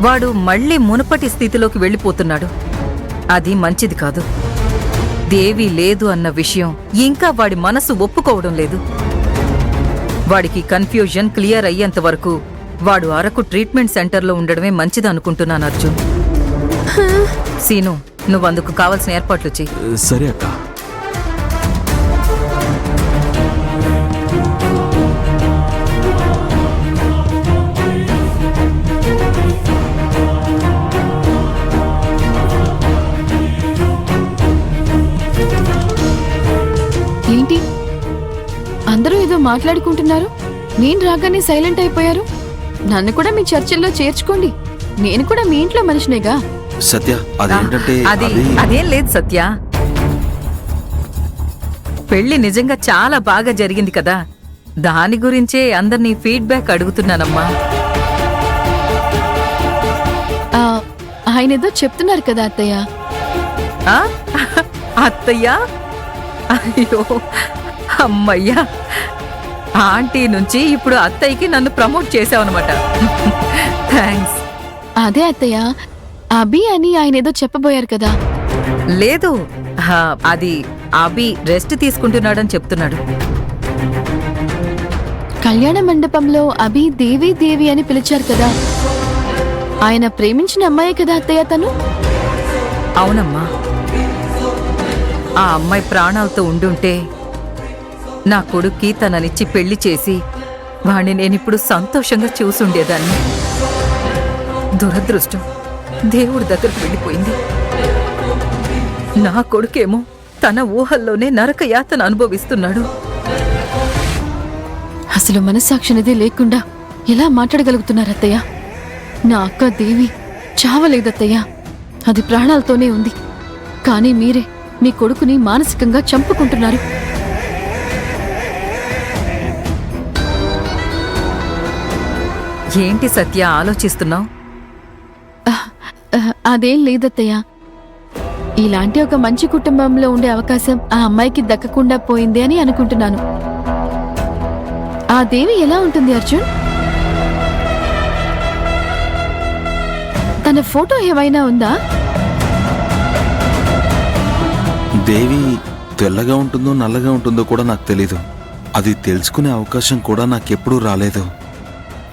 వాడు మళ్ళీ మునుపటి స్థితిలోకి వెళ్ళిపోతున్నాడు. అది మంచిది కాదు. దేవి లేదు అన్న విషయం ఇంకా వాడి మనసు ఒప్పుకోవడం లేదు. వాడికి కన్ఫ్యూజన్ క్లియర్ అయ్యేంత వరకు వాడు అరకు ట్రీట్మెంట్ సెంటర్లో ఉండడమే మంచిదనుకుంటున్నాను అర్జున్. సీను, నువ్వందుకు కావాల్సిన ఏర్పాట్లు చెయ్యి. సరే అక్క. ఏంటి అందరూ ఏదో మాట్లాడుకుంటున్నారు? నేను రాగానే సైలెంట్ అయిపోయారు. నన్ను కూడా మీ చర్చల్లో చేర్చుకోండి. నేను కూడా మీ ఇంట్లో మనిషినేగా. సత్య, అదేంటంటే అదేం లేదు సత్య. పెళ్లి నిజంగా చాలా బాగా జరిగింది కదా, దాని గురించే అందరినీ ఫీడ్బ్యాక్ అడుగుతున్నానమ్మా. ఆయన ఏదో చెప్తున్నారు కదా అత్తయ్య. అత్తయ్యా? అయ్యో అమ్మయ్యా, ఆంటీ నుంచి ఇప్పుడు అత్తయ్యకి నన్ను ప్రమోట్ చేసావన్నమాట. థ్యాంక్స్. అదే అత్తయ్య, అభి అని ఆయన ఏదో చెప్పబోయారు కదా. లేదు, అది అభి రెస్ట్ తీసుకుంటున్నాడని చెప్తున్నాడు. కళ్యాణ మండపంలో అభి దేవి దేవి అని పిలిచారు కదా, ఆయన ప్రేమించిన అమ్మాయే కదా అత్తయ్య తను? అవునమ్మా, ఆ అమ్మాయి ప్రాణాలతో ఉండుంటే నా కొడుక్కి తననిచ్చి పెళ్లి చేసి వాణ్ణి నేనిప్పుడు సంతోషంగా చూసుండేదాన్ని. దురదృష్టం, దేవుడి దగ్గరకు వెళ్ళిపోయింది. నా కొడుకేమో తన ఊహల్లోనే నరక యాతన అనుభవిస్తున్నాడు. అసలు మనస్సాక్షినిదే లేకుండా ఎలా మాట్లాడగలుగుతున్నారు అత్తయ్య? నా అక్క దేవి చావలేదత్తయ్య, అది ప్రాణాలతోనే ఉంది. కానీ మీరే మీ కొడుకుని మానసికంగా చంపుకుంటున్నారు. ఏంటి సత్య ఆలోచిస్తున్నావు? అదేం లేదత్తయ్య, ఇలాంటి ఒక మంచి కుటుంబంలో ఉండే అవకాశం ఆ అమ్మాయికి దక్కకుండా పోయింది అని అనుకుంటున్నాను. ఆ దేవి ఎలా ఉంటుంది అర్జున్? తన ఫోటో ఏమైనా ఉందా? దేవి తెల్లగా ఉంటుందో నల్లగా ఉంటుందో కూడా నాకు తెలీదు. అది తెలుసుకునే అవకాశం కూడా నాకెప్పుడూ రాలేదు.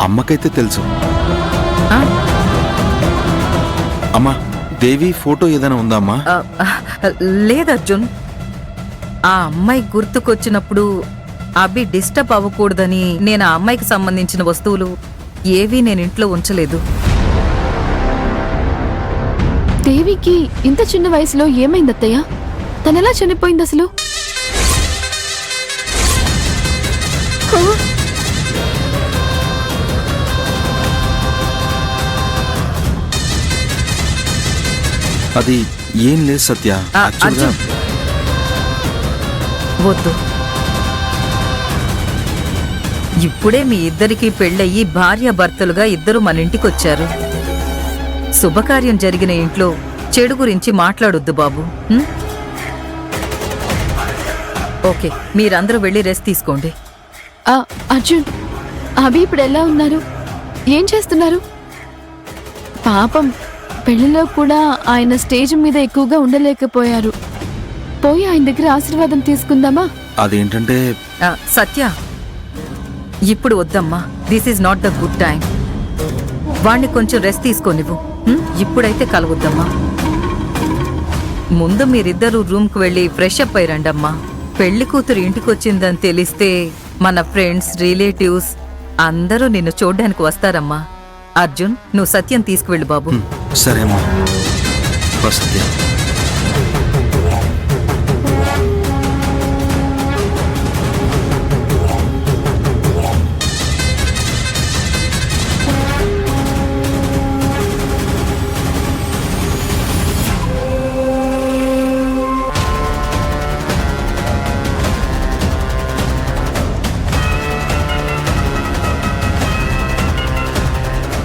అమ్మకైతే తెలుసు. అమ్మా, దేవి ఫోటో ఏదైనా ఉందా అమ్మా? లేదర్జున్, ఆ అమ్మాయి గుర్తుకొచ్చినప్పుడు అభి డిస్టర్బ్ అవ్వకూడదని నేను ఆ అమ్మాయికి సంబంధించిన వస్తువులు ఏవీ నేను ఇంట్లో ఉంచలేదు. దేవికి ఇంత చిన్న వయసులో ఏమైంది అత్తయ్య? తనెలా చనిపోయింది అసలు? అది ఏం లేదు సత్య. అర్జున్, వద్దు. ఇప్పుడే మీ ఇద్దరికీ పెళ్ళయి భార్యాభర్తలుగా ఇద్దరు మన ఇంటికొచ్చారు. శుభకార్యం జరిగిన ఇంట్లో చెడు గురించి మాట్లాడొద్దు బాబు. ఓకే, మీరందరూ వెళ్ళి రెస్ట్ తీసుకోండి. అర్జున్, అభి ఇప్పుడు ఎలా ఉన్నారు? ఏం చేస్తున్నారు? పాపం, పెళ్లిలో కూడా ఆయన స్టేజ్ మీద ఎక్కువగా ఉండలేకపోయారు. పోయి ఆయన దగ్గర ఆశీర్వాదం తీసుకుందామా? అదేంటంటే సత్య, ఇప్పుడు వద్దమ్మా. This is not the good time. వాణ్ణి కొంచెం రెస్ట్ తీసుకోనివ్వు. ఇప్పుడైతే కలవద్దమ్మా. ముందు మీరిద్దరూ రూమ్కి వెళ్ళి ఫ్రెష్ అప్ అయ్యండమ్మా. పెళ్లి కూతురు ఇంటికొచ్చిందని తెలిస్తే మన ఫ్రెండ్స్, రిలేటివ్స్ అందరూ నిన్ను చూడ్డానికి వస్తారమ్మా. అర్జున్, నువ్వు సత్యం తీసుకువెళ్ళు బాబు. సరేమ్మా. సత్య,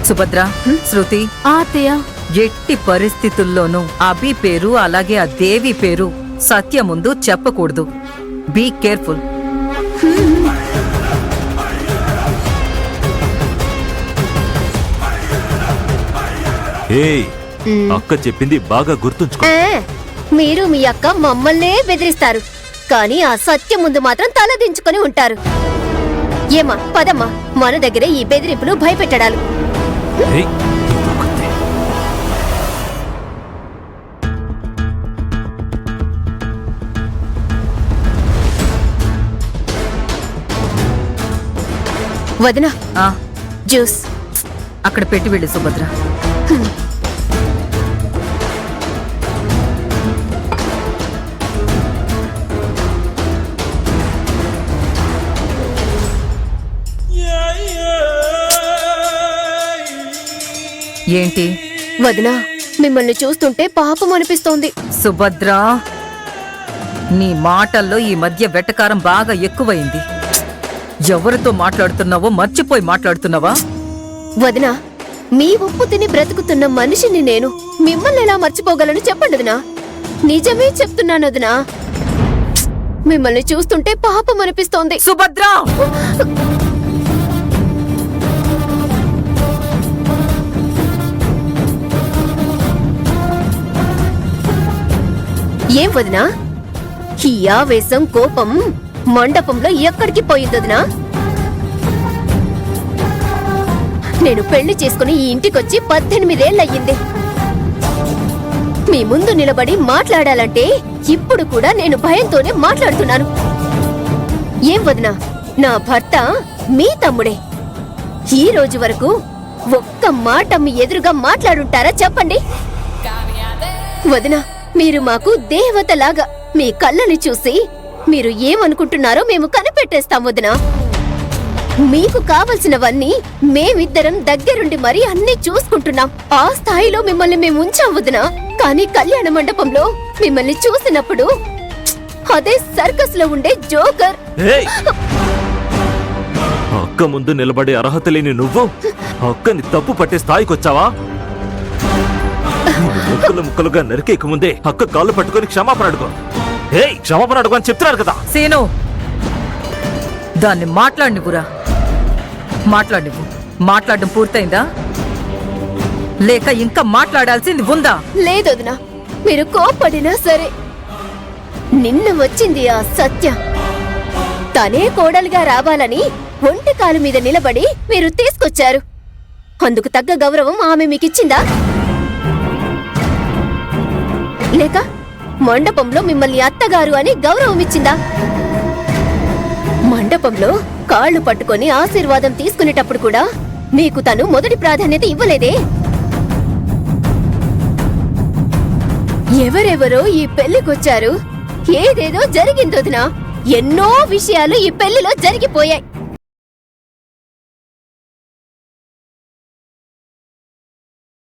సుభద్ర, శృతి, అత్తయ్య, ఎట్టి పరిస్థితుల్లోనూ అభి పేరు అలాగే ఆ దేవి పేరు సత్య ముందు చెప్పకూడదు. Be careful. ఏయ్, అక్క చెప్పింది బాగా గుర్తుంచుకో. మీరు మీ అక్క మమ్మల్నే బెదిరిస్తారు, కానీ ఆ సత్యం ముందు మాత్రం తలదించుకొని ఉంటారు. ఏమా పదమ్మా, మన దగ్గరే ఈ బెదిరింపులు భయపెట్టడాలు. ఏయ్, ఇంకొకతే. వదినా, ఆ, జ్యూస్. అక్కడ పెట్టి వెళ్ళు సుభద్ర. ఏంటి వదినా, మిమ్మల్ని చూస్తుంటే పాపం అనిపిస్తోంది. సుభద్ర, నీ మాటల్లో ఈ మధ్య వెటకారం బాగా ఎక్కువైంది. ఎవరితో మాట్లాడుతున్నావో మర్చిపోయి మాట్లాడుతున్నావా? వదినా, మీ ఉప్పు తిని బ్రతుకుతున్న మనిషిని నేను మిమ్మల్ని ఎలా మర్చిపోగలను చెప్పండి వదినా. నిజమే చెప్తున్నాను వదినా, మిమ్మల్ని చూస్తుంటే పాపం అనిపిస్తోంది. సుభద్ర, ఏం వదినా, ఈ ఆవేశం కోపం మండపంలో ఎక్కడికి పోయింది వదినా? నేను పెళ్లి చేసుకుని ఈ ఇంటికొచ్చి 18 ఏళ్లయ్యింది. మీ ముందు నిలబడి మాట్లాడాలంటే ఇప్పుడు కూడా నేను భయంతోనే మాట్లాడుతున్నాను. ఏం వదినా, నా భర్త మీ తమ్ముడే. ఈ రోజు వరకు ఒక్క మాట మీ ఎదురుగా మాట్లాడుంటారా చెప్పండి? వదినా, మీరు మాకు దేవతలాగా. మీ కళ్ళని చూసి మీరు ఏమనుకుంటున్నారో మేము కనిపెట్టేస్తాం వదినా. మీకు కావలసినవన్నీ మేమిద్దరం దగ్గరుండి మరీ అన్నీ చూసుకుంటున్నాం. ఆ స్థాయిలో మిమ్మల్ని మేము ఉంచాం వదినా. కానీ కళ్యాణ మండపంలో మిమ్మల్ని చూసినప్పుడు అదే సర్కస్ లో ఉండే జోకర్. ఏయ్, అక్క ముందు నిలబడే అర్హత లేని నువ్వు అక్కని తప్పు పట్టే స్థాయికి వచ్చావా? ముక్కలు ముక్కలుగా నరికేక ముందే అక్క కాళ్ళు పట్టుకొని క్షమాపణ అడుగు. ఏయ్, క్షమాపణ అడుగు అని చెప్తున్నారు కదా. సీను, దాన్ని మాట్లాడినివ్వురా. మాట్లాడినివ్వు. మాట్లాడడం పూర్తయిందా లేక ఇంకా మాట్లాడాల్సింది ఉందా? లేదు వదినా, మీరు కోపడినా సరే. నిన్న వచ్చింది ఆ సత్య. తనే కోడలుగా రావాలని ఒంటి కాలు మీద నిలబడి మీరు తీసుకొచ్చారు. అందుకు తగ్గ గౌరవం ఆమె మీకిచ్చిందా? లేక మండపంలో మిమ్మల్ని అత్తగారు అని గౌరవం ఇచ్చిందా? మండపంలో కాళ్ళు పట్టుకొని ఆశీర్వాదం తీసుకునేటప్పుడు కూడా మీకు తను మొదటి ప్రాధాన్యత ఇవ్వలేదే? ఎవరెవరో ఈ పెళ్లికొచ్చారు, ఏదేదో జరిగిందొదినా. ఎన్నో విషయాలు ఈ పెళ్లిలో జరిగిపోయాయి.